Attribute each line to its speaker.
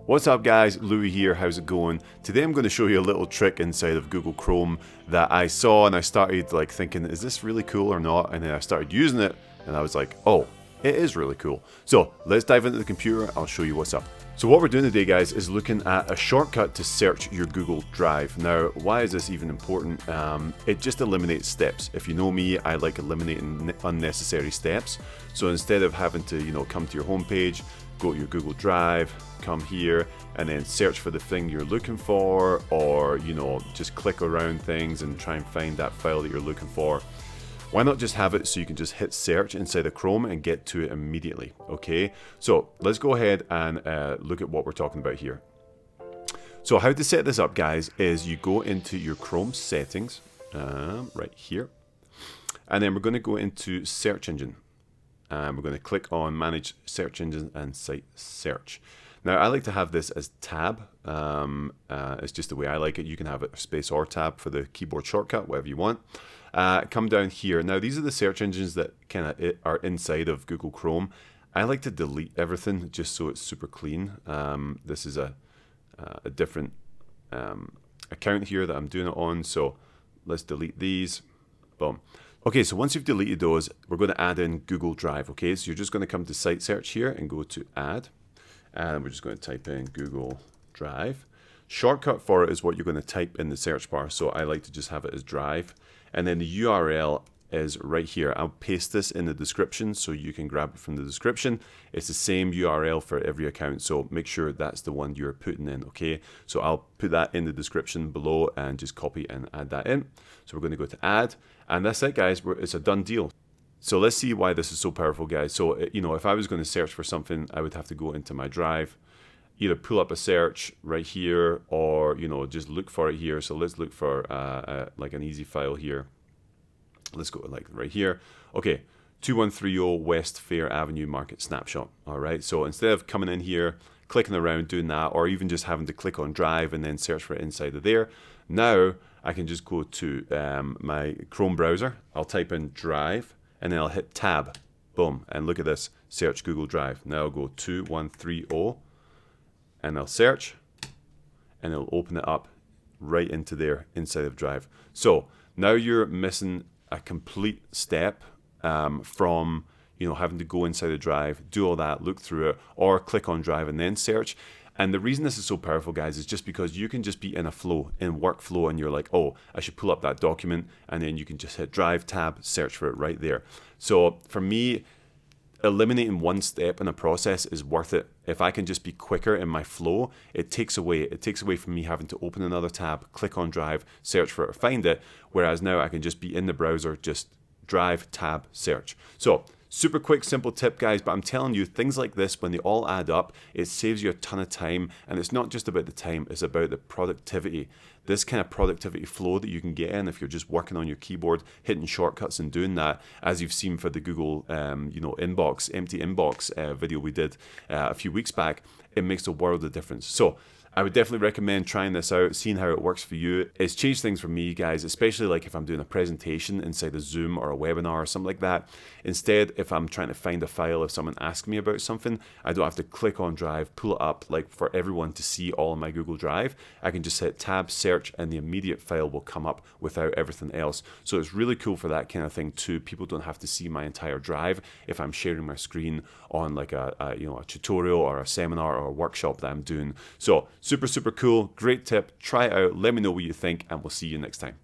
Speaker 1: What's up guys, Lewi here, how's it going? Today I'm going to show you a little trick inside of Google Chrome that I saw and I started thinking, is this really cool or not? And then I started using it and I was like, oh, it is really cool. So let's dive into the computer, I'll show you what's up. So what we're doing today guys is looking at a shortcut to search your Google Drive. Now, why is this even important? It just eliminates steps. If you know me, I like eliminating unnecessary steps. So instead of having to, come to your homepage, go to your Google Drive, come here and then search for the thing you're looking for, or just click around things and try and find that file that you're looking for. Why not just have it so you can just hit search inside of Chrome and get to it immediately? Okay, so let's go ahead and look at what we're talking about here. So how to set this up guys is you go into your Chrome settings right here, and then we're going to go into search engine. We're going to click on manage search engines and site search. Now I like to have this as tab. It's just the way I like it. You can have it space or tab for the keyboard shortcut, whatever you want. Come down here. Now these are the search engines that kind of are inside of Google Chrome. I like to delete everything just so it's super clean. This is a different account here that I'm doing it on, so let's delete these. Boom. Okay, so once you've deleted those, we're going to add in Google Drive. Okay, so you're just going to come to site search here and go to add, and we're just going to type in Google Drive. Shortcut for it is what you're going to type in the search bar, so I like to just have it as Drive, and then the URL is right here. I'll paste this in the description so you can grab it from the description. It's the same URL for every account, so make sure that's the one you're putting in. Okay, so I'll put that in the description below and just copy and add that in. So we're going to go to add, and that's it guys, it's a done deal. So let's see why this is so powerful guys. So if I was going to search for something, I would have to go into my Drive, either pull up a search right here, or just look for it here. So let's look for like an easy file here. Let's go like right here. Okay, 2130 West Fair Avenue Market Snapshot. All right, so instead of coming in here, clicking around doing that, or even just having to click on Drive and then search for it inside of there, now I can just go to my Chrome browser. I'll type in Drive and then I'll hit tab. Boom, and look at this, search Google Drive. Now I'll go 2130 and I'll search, and it'll open it up right into there inside of Drive. So now you're missing a complete step from having to go inside the Drive, do all that, look through it, or click on Drive and then search. And the reason this is so powerful guys is just because you can just be in a flow, in workflow, and you're like, oh, I should pull up that document, and then you can just hit Drive, tab, search for it right there. So for me, eliminating one step in a process is worth it. If I can just be quicker in my flow, it takes away from me having to open another tab, click on Drive, search for it, or find it, whereas now I can just be in the browser, just Drive, tab, search. So super quick, simple tip guys, but I'm telling you, things like this, when they all add up, it saves you a ton of time. And it's not just about the time, it's about the productivity. This kind of productivity flow that you can get in if you're just working on your keyboard, hitting shortcuts and doing that, as you've seen for the Google inbox, empty inbox video we did a few weeks back, it makes a world of difference. So I would definitely recommend trying this out, seeing how it works for you. It's changed things for me, guys, especially like if I'm doing a presentation inside a Zoom or a webinar or something like that. Instead, if I'm trying to find a file, if someone asks me about something, I don't have to click on Drive, pull it up, like for everyone to see all of my Google Drive. I can just hit tab, search, and the immediate file will come up without everything else. So it's really cool for that kind of thing too. People don't have to see my entire Drive if I'm sharing my screen on like a tutorial or a seminar or a workshop that I'm doing. So super, super cool. Great tip. Try it out. Let me know what you think, and we'll see you next time.